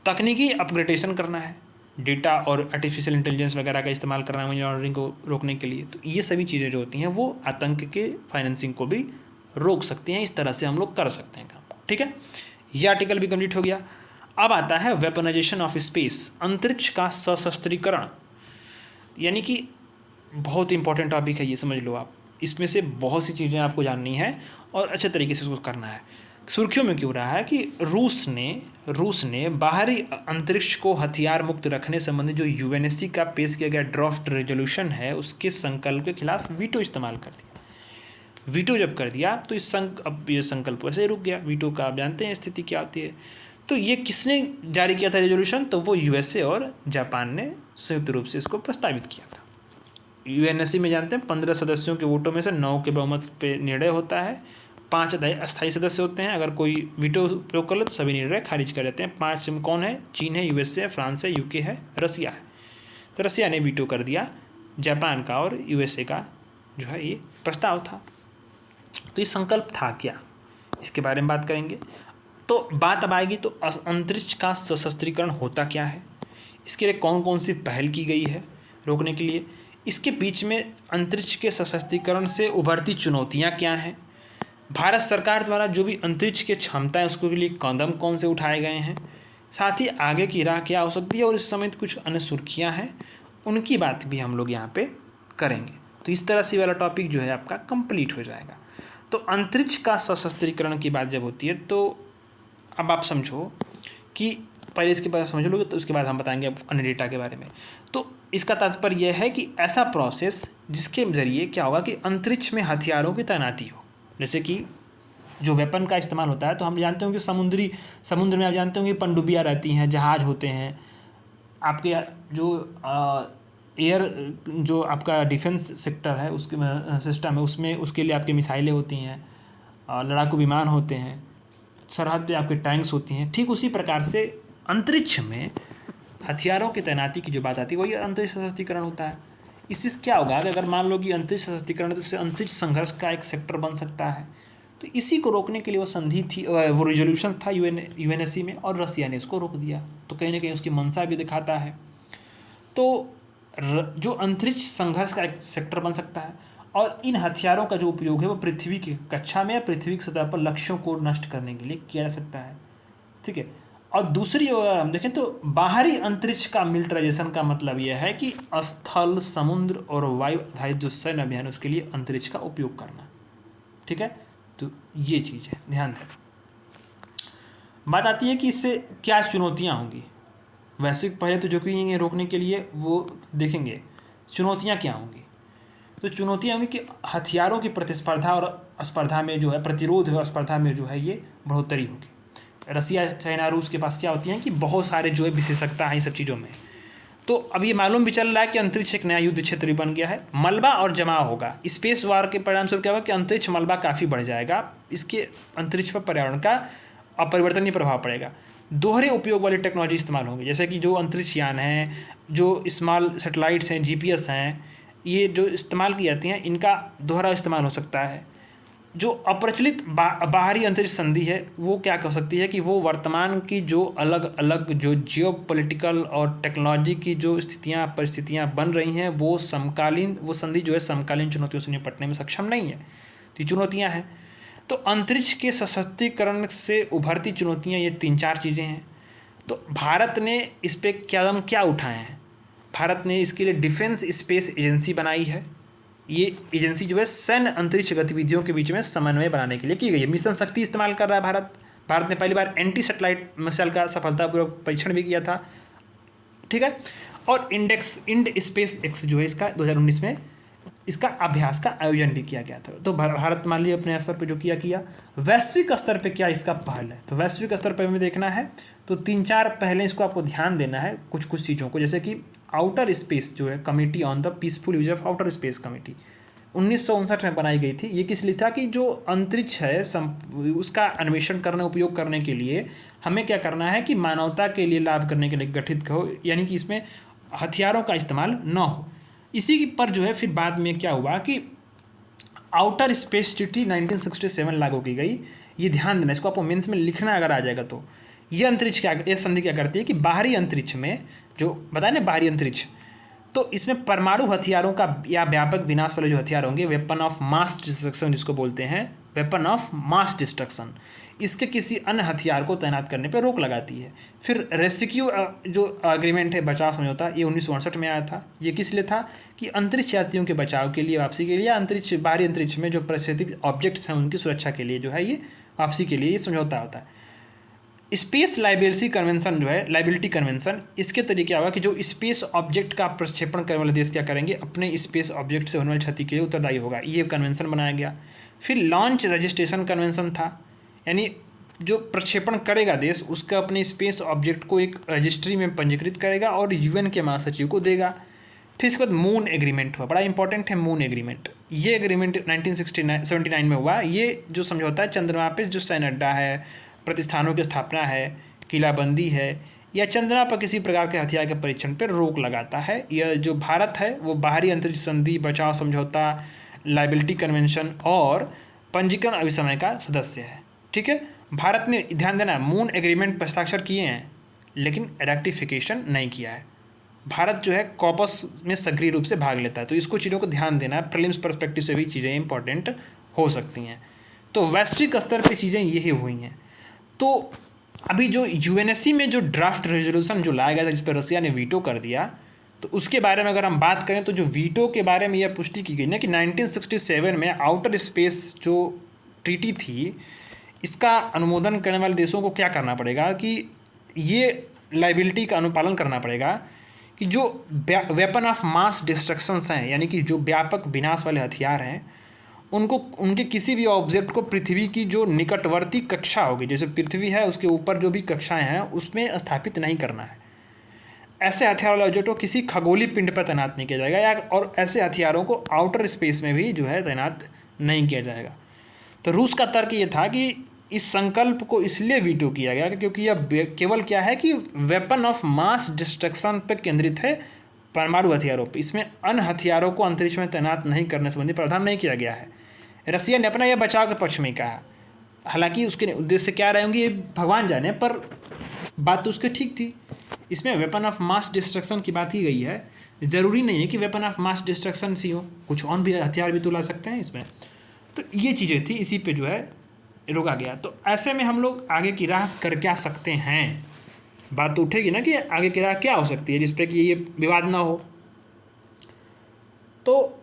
तकनीकी अपग्रेडेशन करना है, डेटा और आर्टिफिशियल इंटेलिजेंस वगैरह का इस्तेमाल करना है मनी लॉन्ड्रिंग को रोकने के लिए। तो ये सभी चीज़ें जो होती हैं वो आतंक के फाइनेंसिंग को भी रोक सकती हैं। इस तरह से हम लोग कर सकते हैं काम। ठीक है, ये आर्टिकल भी कंप्लीट हो गया। अब आता है वेपनाइजेशन ऑफ स्पेस, अंतरिक्ष का सशस्त्रीकरण, यानी कि बहुत इंपॉर्टेंट टॉपिक है ये, समझ लो आप। इसमें से बहुत सी चीज़ें आपको जाननी है और अच्छे तरीके से उसको करना है। सुर्खियों में क्यों रहा है कि रूस ने बाहरी अंतरिक्ष को हथियार मुक्त रखने संबंधी जो UNSC का पेश किया गया ड्राफ्ट रेजोल्यूशन है उसके संकल्प के खिलाफ वीटो इस्तेमाल कर दिया। वीटो जब कर दिया तो अब ये संकल्प वैसे ही रुक गया। वीटो का आप जानते हैं स्थिति क्या होती है। तो ये किसने जारी किया था रेजोल्यूशन, तो वो USA और जापान ने संयुक्त रूप से इसको प्रस्तावित किया था। UNSC में जानते हैं 15 सदस्यों के वोटों में से 9 के बहुमत पे निर्णय होता है। 5 अस्थायी सदस्य होते हैं। अगर कोई वीटो प्रयोग कर ले तो सभी निर्णय खारिज कर देते हैं। 5 में कौन है, चीन है, USA है, फ्रांस है, UK है, रसिया है। तो रसिया ने वीटो कर दिया जापान का और USA का जो है ये प्रस्ताव था। तो ये संकल्प था क्या, इसके बारे में बात करेंगे। तो बात अब आएगी तो अंतरिक्ष का सशस्त्रीकरण होता क्या है, इसके लिए कौन कौन सी पहल की गई है रोकने के लिए, इसके बीच में अंतरिक्ष के सशक्तिकरण से उभरती चुनौतियां क्या हैं, भारत सरकार द्वारा जो भी अंतरिक्ष की क्षमता है उसके लिए कदम कौन से उठाए गए हैं, साथ ही आगे की राह क्या हो सकती है, और इस समय कुछ अन्य सुर्खियाँ हैं उनकी बात भी हम लोग यहाँ पे करेंगे। तो इस तरह से वाला टॉपिक जो है आपका कंप्लीट हो जाएगा। तो अंतरिक्ष का सशस्त्रीकरण की बात जब होती है तो अब आप समझो कि पहले इसके बारे में समझ लोगे तो उसके बाद हम बताएंगे अन्य डेटा के बारे में। तो इसका तात्पर्य यह है कि ऐसा प्रोसेस जिसके ज़रिए क्या होगा कि अंतरिक्ष में हथियारों की तैनाती हो, जैसे कि जो वेपन का इस्तेमाल होता है। तो हम जानते होंगे समुद्र में आप जानते होंगे पनडुब्बियाँ रहती हैं, जहाज़ होते हैं, आपके जो एयर जो आपका डिफेंस सेक्टर है उसके सिस्टम है उसमें उसके लिए आपकी मिसाइलें होती हैं, लड़ाकू विमान होते हैं, सरहद पे आपके टैंक्स होती हैं। ठीक उसी प्रकार से अंतरिक्ष में हथियारों की तैनाती की जो बात आती है वही अंतरिक्ष सशस्त्रीकरण होता है। इससे क्या होगा कि अगर मान लो कि अंतरिक्ष सशस्त्रीकरण है तो उससे अंतरिक्ष संघर्ष का एक सेक्टर बन सकता है। तो इसी को रोकने के लिए वो संधि थी, वो रिजोल्यूशन था यूएनएससी में, और रसिया ने इसको रोक दिया। तो कहीं ना कहीं उसकी मंशा भी दिखाता है। तो जो अंतरिक्ष संघर्ष का एक सेक्टर बन सकता है, और इन हथियारों का जो उपयोग है वो पृथ्वी की कक्षा में या पृथ्वी की सतह पर लक्ष्यों को नष्ट करने के लिए किया जा सकता है। ठीक है। और दूसरी ओर हम देखें तो बाहरी अंतरिक्ष का मिलिटराइजेशन का मतलब यह है कि स्थल, समुद्र और वायु आधारित जो सैन्य अभियान उसके लिए अंतरिक्ष का उपयोग करना। ठीक है। तो ये चीज़ है, ध्यान दें। बात आती है कि इससे क्या चुनौतियाँ होंगी वैश्विक। पहले तो जो कि ये रोकने के लिए वो देखेंगे चुनौतियाँ क्या होंगी। तो चुनौतियाँ होंगी कि हथियारों की प्रतिस्पर्धा और स्पर्धा में जो है प्रतिरोध और स्पर्धा में जो है ये बढ़ोतरी होगी। रसिया, चाइना, रूस के पास क्या होती हैं कि बहुत सारे जो है विशेषज्ञता है इन सब चीज़ों में। तो अब ये मालूम भी चल रहा है कि अंतरिक्ष एक नया युद्ध क्षेत्र भी बन गया है। मलबा और जमाव होगा। स्पेस वार के परिणाम स्वरूप क्या होगा कि अंतरिक्ष मलबा काफ़ी बढ़ जाएगा। इसके अंतरिक्ष पर पर्यावरण का अपरिवर्तनीय प्रभाव पड़ेगा। दोहरे उपयोग वाली टेक्नोलॉजी इस्तेमाल होंगी, जैसे कि जो अंतरिक्ष यान हैं, जो स्मॉल सैटेलाइट्स हैं, जीपीएस हैं, ये जो इस्तेमाल की जाती हैं इनका दोहरा इस्तेमाल हो सकता है। जो अप्रचलित बाहरी अंतरिक्ष संधि है वो क्या कर सकती है कि वो वर्तमान की जो अलग अलग जो जियोपॉलिटिकल और टेक्नोलॉजी की जो परिस्थितियाँ बन रही हैं वो संधि जो है समकालीन चुनौतियों से निपटने में सक्षम नहीं है। तो ये चुनौतियाँ हैं। तो अंतरिक्ष के सशक्तिकरण से उभरती चुनौतियाँ ये 3-4 चीज़ें हैं। तो भारत ने इस पर कदम क्या उठाए हैं। भारत ने इसके लिए डिफेंस स्पेस एजेंसी बनाई है। ये एजेंसी जो है सैन्य अंतरिक्ष गतिविधियों के बीच में समन्वय बनाने के लिए की गई है। मिशन शक्ति इस्तेमाल कर रहा है भारत ने पहली बार एंटी सैटेलाइट मिसाइल का सफलतापूर्वक परीक्षण भी किया था। ठीक है। और इंड स्पेस एक्स जो है इसका 2019 में इसका अभ्यास का आयोजन भी किया गया था। तो भारत मान लीजिए अपने स्तर पर जो किया वैश्विक स्तर पर क्या इसका पहल है। तो वैश्विक स्तर पर हमें देखना है तो 3-4 पहले इसको आपको ध्यान देना है कुछ चीज़ों को, जैसे कि आउटर स्पेस जो है committee on the peaceful use of outer space committee 1959 में बनाई गई थी। ये किस लिए था कि जो अंतरिक्ष है उसका अन्वेषण करने उपयोग करने के लिए हमें क्या करना है कि मानवता के लिए लाभ करने के लिए गठित हो, यानी कि इसमें हथियारों का इस्तेमाल न हो। इसी पर जो है फिर बाद में क्या हुआ कि आउटर स्पेस ट्रीटी 1967 लागू की गई। ये ध्यान देना, इसको आपको मेंस में लिखना अगर आ जाएगा तो। ये संधि क्या करती है कि बाहरी अंतरिक्ष में जो बताए ना बाहरी अंतरिक्ष, तो इसमें परमाणु हथियारों का या व्यापक विनाश वाले जो हथियार होंगे, वेपन ऑफ मास डिस्ट्रक्शन जिसको बोलते हैं, वेपन ऑफ मास डिस्ट्रक्शन, इसके किसी अन्य हथियार को तैनात करने पर रोक लगाती है। फिर रेस्क्यू जो एग्रीमेंट है, बचाव समझौता, ये 1962 में आया था। ये किस लिए था कि अंतरिक्ष यात्रियों के बचाव के लिए, वापसी के लिए, अंतरिक्ष बाहरी अंतरिक्ष में जो प्रक्षेपित ऑब्जेक्ट्स हैं उनकी सुरक्षा के लिए जो है ये वापसी के लिए ये समझौता होता है। स्पेस लाइबिलिटी कन्वेंशन जो है, लाइबिलिटी कन्वेंशन, इसके तरीके क्या होगा कि जो स्पेस ऑब्जेक्ट का प्रक्षेपण करने वाले देश क्या करेंगे, अपने स्पेस ऑब्जेक्ट से होने वाली क्षति के लिए उत्तरदायी होगा। ये कन्वेंशन बनाया गया। फिर लॉन्च रजिस्ट्रेशन कन्वेंशन था, यानी जो प्रक्षेपण करेगा देश उसका अपने स्पेस ऑब्जेक्ट को एक रजिस्ट्री में पंजीकृत करेगा और यूएन के महासचिव को देगा। फिर इसके बाद मून एग्रीमेंट हुआ, बड़ा इंपॉर्टेंट है मून एग्रीमेंट। ये एग्रीमेंट 1979 में हुआ। ये जो समझौता है चंद्रमा पे जो सैन्य अड्डा है, प्रतिष्ठानों की स्थापना है, किलाबंदी है या चंद्रमा पर किसी प्रकार के हथियार के परीक्षण पर रोक लगाता है। यह जो भारत है वो बाहरी अंतरिक्ष संधि, बचाव समझौता, लाइबिलिटी कन्वेंशन और पंजीकरण अभिसमय का सदस्य है। ठीक है। भारत ने, ध्यान देना, मून एग्रीमेंट पर हस्ताक्षर किए हैं लेकिन रेक्टिफिकेशन नहीं किया है। भारत जो है कॉपस में सक्रिय रूप से भाग लेता है। तो इसको चीज़ों को ध्यान देना है, प्रीलिम्स पर्सपेक्टिव से भी चीज़ें इंपॉर्टेंट हो सकती हैं। तो वैश्विक स्तर पे चीज़ें यही हुई हैं। तो अभी जो यूएनएससी में जो ड्राफ्ट रेजोल्यूशन जो लाया गया था जिस पर रसिया ने वीटो कर दिया, तो उसके बारे में अगर हम बात करें तो जो वीटो के बारे में यह पुष्टि की गई ना कि 1967 में आउटर स्पेस जो ट्रीटी थी इसका अनुमोदन करने वाले देशों को क्या करना पड़ेगा कि ये लाइबिलिटी का अनुपालन करना पड़ेगा कि जो वेपन ऑफ मास डिस्ट्रक्शंस हैं, यानी कि जो व्यापक विनाश वाले हथियार हैं, उनको उनके किसी भी ऑब्जेक्ट को पृथ्वी की जो निकटवर्ती कक्षा होगी, जैसे पृथ्वी है उसके ऊपर जो भी कक्षाएं हैं उसमें स्थापित नहीं करना है। ऐसे हथियार वाले ऑब्जेक्ट को किसी खगोलीय पिंड पर तैनात नहीं किया जाएगा, या और ऐसे हथियारों को आउटर स्पेस में भी जो है तैनात नहीं किया जाएगा। तो रूस का तर्क ये था कि इस संकल्प को इसलिए वीटो किया गया क्योंकि यह केवल क्या है कि वेपन ऑफ मास डिस्ट्रक्शन पर केंद्रित है, परमाणु हथियारों पर। इसमें अन्य हथियारों को अंतरिक्ष में तैनात नहीं करने संबंधी प्रावधान नहीं किया गया है। रसिया ने अपना यह बचाव के पक्ष में कहा, हालांकि उसके उद्देश्य क्या रहे होंगे ये भगवान जाने, पर बात तो उसकी ठीक थी। इसमें वेपन ऑफ मास डिस्ट्रक्शन की बात की गई है, ज़रूरी नहीं है कि वेपन ऑफ मास डिस्ट्रक्शन सी हो, कुछ और भी हथियार भी तो ला सकते हैं इसमें। तो ये चीज़ें थी, इसी पे जो है रोका गया। तो ऐसे में हम लोग आगे की राह कर क्या सकते हैं, बात तो उठेगी ना कि आगे की राह क्या हो सकती है जिस पर कि ये विवाद ना हो। तो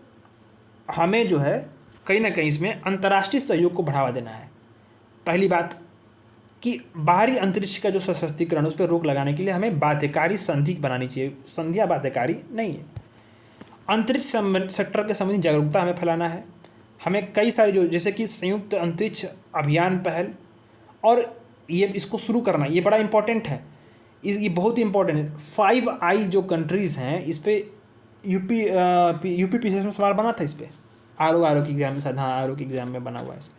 हमें जो है कहीं ना कहीं इसमें अंतर्राष्ट्रीय सहयोग को बढ़ावा देना है। पहली बात कि बाहरी अंतरिक्ष का जो सशक्तिकरण उस पर रोक लगाने के लिए हमें बाध्यकारी संधि बनानी चाहिए। संधियाँ बाध्यकारी नहीं है। अंतरिक्ष सेक्टर के संबंधी जागरूकता हमें फैलाना है। हमें कई सारी जो जैसे कि संयुक्त अंतरिक्ष अभियान पहल, और ये इसको शुरू करना ये बड़ा इंपॉर्टेंट है। ये बहुत ही इंपॉर्टेंट है। 5I जो कंट्रीज़ हैं इस पर यूपी पीसीएस में सवाल बना था, इस पर आर की एग्ज़ाम में, शायद हाँ आर की एग्ज़ाम में बना हुआ है इसमें।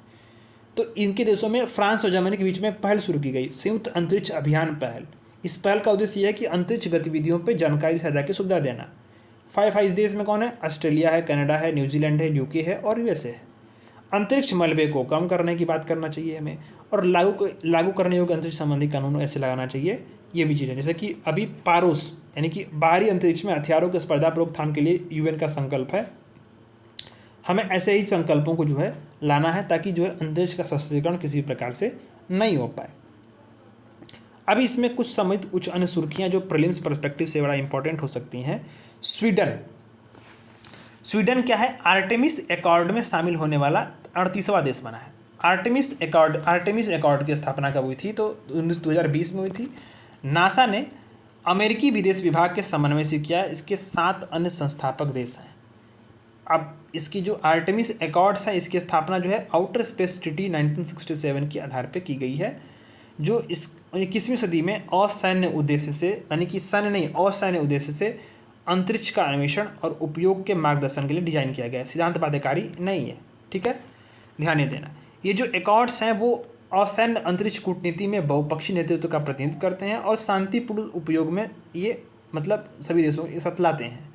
तो इनके देशों में फ्रांस और जर्मनी के बीच में पहल शुरू की गई, संयुक्त अंतरिक्ष अभियान पहल। इस पहल का उद्देश्य यह है कि अंतरिक्ष गतिविधियों पर जानकारी साझा की सुविधा देना। 5I इस देश में कौन है? ऑस्ट्रेलिया है, कनाडा है, न्यूजीलैंड है, यूके है और यूएसए है। अंतरिक्ष मलबे को कम करने की बात करना चाहिए हमें, और लागू करने योग्य अंतरिक्ष संबंधी कानून ऐसे लगाना चाहिए। ये भी चीज़ें जैसे कि अभी पारोस यानी कि बाहरी अंतरिक्ष में हथियारों के स्पर्धा रोकथाम के लिए यूएन का संकल्प है। हमें ऐसे ही संकल्पों को जो है लाना है ताकि जो है अंतरिक्ष का सशक्तिकरण किसी प्रकार से नहीं हो पाए। अभी इसमें कुछ समेत कुछ अन्य सुर्खियाँ जो प्रीलिम्स पर्सपेक्टिव से बड़ा इंपॉर्टेंट हो सकती हैं। स्वीडन क्या है? आर्टेमिस एकॉर्ड में शामिल होने वाला 38वां देश बना है। आर्टेमिस एकॉर्ड की स्थापना कब हुई थी? तो 2020 में हुई थी। नासा ने अमेरिकी विदेश विभाग के समन्वय से किया। इसके 7 अन्य संस्थापक देश हैं। अब इसकी जो आर्टेमिस एकॉर्ड्स है इसकी स्थापना जो है आउटर स्पेस ट्रीटी 1967 के आधार पर की गई है, जो इस 21वीं सदी में असैन्य उद्देश्य से, यानी कि सैन्य नहीं असैन्य उद्देश्य से अंतरिक्ष का अन्वेषण और उपयोग के मार्गदर्शन के लिए डिजाइन किया गया है। सिद्धांत बाध्यकारी नहीं है, ठीक है, ध्यान ये देना। ये जो एकॉर्ड्स हैं वो असैन्य अंतरिक्ष कूटनीति में बहुपक्षीय नेतृत्व का प्रतिनिधित्व करते हैं और शांतिपूर्ण उपयोग में ये मतलब सभी देशों के साथ लाते हैं।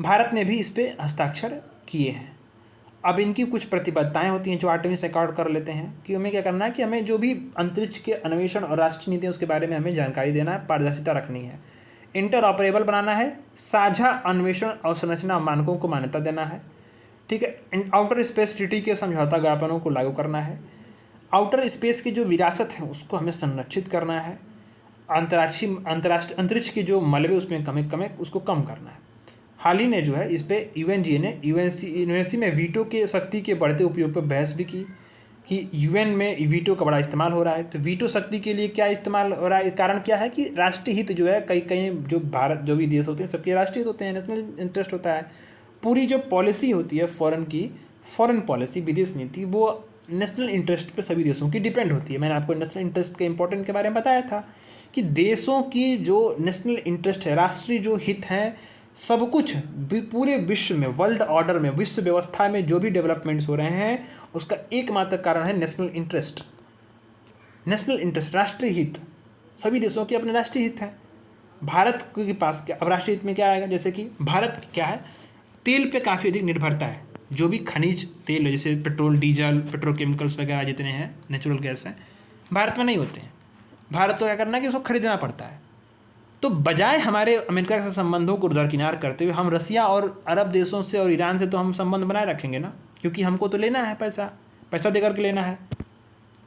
भारत ने भी इस पर हस्ताक्षर किए हैं। अब इनकी कुछ प्रतिबद्धताएं होती हैं जो आर्टेमिस एकॉर्ड कर लेते हैं कि हमें क्या करना है कि हमें जो भी अंतरिक्ष के अन्वेषण और राष्ट्रीय नीति है उसके बारे में हमें जानकारी देना है, पारदर्शिता रखनी है, इंटर ऑपरेबल बनाना है, साझा अन्वेषण अवसंरचना मानकों को मान्यता देना है, ठीक है, आउटर स्पेस ट्रीटी के समझौता ज्ञापनों को लागू करना है, आउटर स्पेस की जो विरासत है उसको हमें संरक्षित करना है, अंतर्राष्ट्रीय अंतरिक्ष की जो मलबे उसमें कमी उसको कम करना है। हाल ही ने जो है इस पर यूएनजीए ने यूएनएससी में वीटो के शक्ति के बढ़ते उपयोग पर बहस भी की कि यूएन में वीटो का बड़ा इस्तेमाल हो रहा है। तो वीटो शक्ति के लिए क्या इस्तेमाल हो रहा है? कारण क्या है कि राष्ट्रीय हित जो है कई जो भारत जो भी देश होते हैं सबके राष्ट्रीय हित होते हैं, नेशनल इंटरेस्ट होता है। पूरी जो पॉलिसी होती है फॉरेन पॉलिसी, विदेश नीति, वो नेशनल इंटरेस्ट पे सभी देशों की डिपेंड होती है। मैंने आपको नेशनल इंटरेस्ट के इंपॉर्टेंट के बारे में बताया था कि देशों की जो नेशनल इंटरेस्ट है, राष्ट्रीय जो हित हैं, सब कुछ पूरे विश्व में, वर्ल्ड ऑर्डर में, विश्व व्यवस्था में जो भी डेवलपमेंट्स हो रहे हैं उसका एकमात्र कारण है नेशनल इंटरेस्ट। नेशनल इंटरेस्ट, राष्ट्रीय हित, सभी देशों के अपने राष्ट्रीय हित हैं। भारत के पास क्या, अब राष्ट्रीय हित में क्या आएगा? जैसे कि भारत क्या है, तेल पे काफ़ी अधिक निर्भरता है। जो भी खनिज तेल है जैसे पेट्रोल, डीजल, पेट्रोकेमिकल्स वगैरह जितने हैं, नेचुरल गैस हैं, भारत में नहीं होते हैं। भारत को क्या करना है कि उसको खरीदना पड़ता है। तो बजाय हमारे अमेरिका से संबंधों को दरकिनार करते हुए हम रसिया और अरब देशों से और ईरान से तो हम संबंध बनाए रखेंगे ना, क्योंकि हमको तो लेना है पैसा दे करके लेना है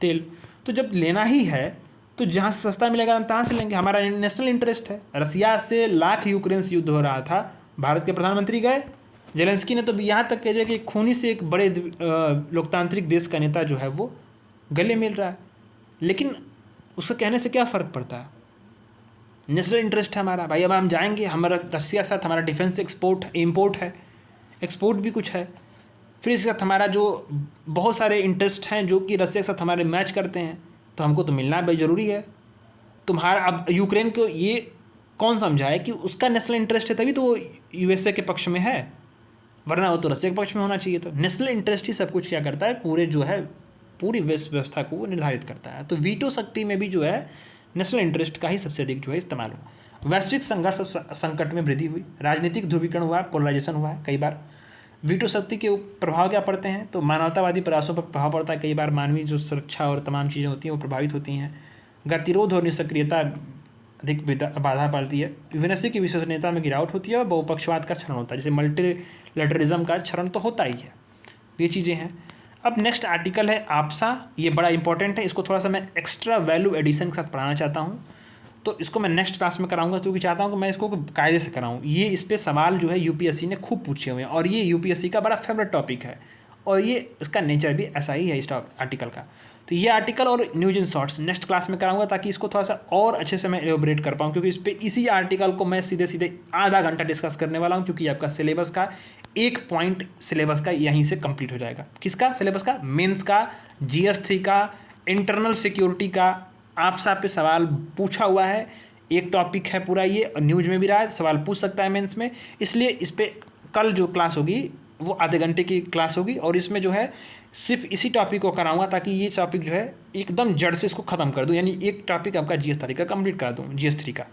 तेल। तो जब लेना ही है तो जहाँ से सस्ता मिलेगा हम तहाँ से लेंगे, हमारा नेशनल इंटरेस्ट है। रसिया से लाख यूक्रेन से युद्ध हो रहा था, भारत के प्रधानमंत्री गए, जेलेंस्की ने तो यहाँ तक कह दिया कि खूनी से एक बड़े लोकतांत्रिक देश का नेता जो है वो गले मिल रहा है, लेकिन उसके कहने से क्या फ़र्क पड़ता है? नेशनल इंटरेस्ट है हमारा भाई। अब हम जाएंगे, हमारा रसिया के साथ हमारा डिफेंस इम्पोर्ट है, एक्सपोर्ट भी कुछ है, फिर इसके साथ हमारा जो बहुत सारे इंटरेस्ट हैं जो कि रसिया के साथ हमारे मैच करते हैं, तो हमको तो मिलना भाई ज़रूरी है। तुम्हारा अब यूक्रेन को ये कौन समझाए कि उसका नेशनल इंटरेस्ट है, तभी तो वो यूएसए के पक्ष में है, वरना वो तो रसिया के पक्ष में होना चाहिए। तो नेशनल इंटरेस्ट ही सब कुछ क्या करता है, पूरी व्यवस्था को वो निर्धारित करता है। तो वीटो शक्ति में भी जो है नेशनल इंटरेस्ट का ही सबसे अधिक जो है इस्तेमाल हुआ। वैश्विक संघर्ष और संकट में वृद्धि हुई, राजनीतिक ध्रुवीकरण हुआ, पोलराइजेशन हुआ है कई बार। वीटो शक्ति के प्रभाव क्या पड़ते हैं, तो मानवतावादी प्रयासों पर प्रभाव पड़ता है, कई बार मानवीय जो सुरक्षा और तमाम चीज़ें होती हैं वो प्रभावित होती हैं। गतिरोध और निष्क्रियता अधिक बाधा पड़ती है। यूएनएससी की विश्वसनीयता में गिरावट होती है और बहुपक्षवाद का क्षरण होता है, जैसे मल्टीलैटरिज्म का क्षरण तो होता ही है। ये चीज़ें हैं। अब नेक्स्ट आर्टिकल है आपसा, ये बड़ा इंपॉर्टेंट है, इसको थोड़ा सा मैं एक्स्ट्रा वैल्यू एडिशन के साथ पढ़ाना चाहता हूँ, तो इसको मैं नेक्स्ट क्लास में कराऊंगा, क्योंकि चाहता हूँ कि मैं इसको कायदे से कराऊँ। ये इस पर सवाल जो है यूपीएससी ने खूब पूछे हुए हैं और ये यूपीएससी का बड़ा फेवरेट टॉपिक है और ये इसका नेचर भी ऐसा ही है इस आर्टिकल का। तो ये आर्टिकल और news in shorts next class में कराऊंगा, ताकि इसको थोड़ा सा और अच्छे से मैं एलोबरेट कर पाऊँ, क्योंकि इसी आर्टिकल को मैं सीधे आधा घंटा डिस्कस करने वाला हूँ, क्योंकि आपका सिलेबस का एक पॉइंट सिलेबस का यहीं से कंप्लीट हो जाएगा। किसका सिलेबस का? मेंस का, GS3 का, इंटरनल सिक्योरिटी का। आपसा पे सवाल पूछा हुआ है, एक टॉपिक है पूरा ये, न्यूज में भी रहा है, सवाल पूछ सकता है मेंस में, इसलिए इस पर कल जो क्लास होगी वो आधे घंटे की क्लास होगी और इसमें जो है सिर्फ इसी टॉपिक को कराऊंगा, ताकि ये टॉपिक जो है एकदम जड़ से इसको ख़त्म कर दूं, यानी एक टॉपिक आपका GS3 का कंप्लीट करा दूं, GS3 का।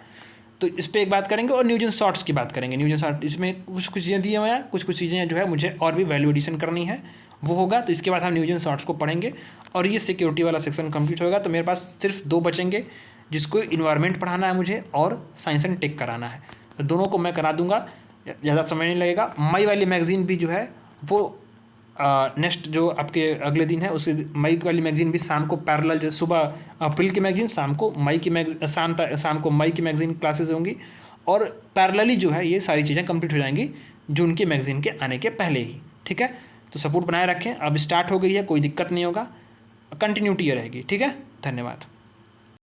तो इस पर एक बात करेंगे और न्यूज इन शॉर्ट्स की बात करेंगे। न्यूज इन शॉर्ट इसमें कुछ चीज़ें दी हुई हैं, कुछ चीज़ें जो है मुझे और भी वैल्यू एडिशन करनी है, वो होगा। तो इसके बाद हम न्यूज इन शॉर्ट्स को पढ़ेंगे और ये सिक्योरिटी वाला सेक्शन कंप्लीट होगा। तो मेरे पास सिर्फ 2 बचेंगे, जिसको इन्वायरमेंट पढ़ाना है मुझे और साइंस एंड टेक कराना है। तो दोनों को मैं करा दूंगा, ज़्यादा समय नहीं लगेगा। मई वाली मैगज़ीन भी जो है वो नेक्स्ट जो आपके अगले दिन है, उस मई वाली मैगज़ीन भी शाम को पैरेलल, जो सुबह अप्रैल की मैगज़ीन, शाम को मई की मैगज़ीन क्लासेस होंगी और पैरेलली जो है ये सारी चीज़ें कंप्लीट हो जाएंगी जून की मैगज़ीन के आने के पहले ही। ठीक है, तो सपोर्ट बनाए रखें। अब स्टार्ट हो गई है, कोई दिक्कत नहीं होगा, कंटिन्यूटी रहेगी। ठीक है, धन्यवाद।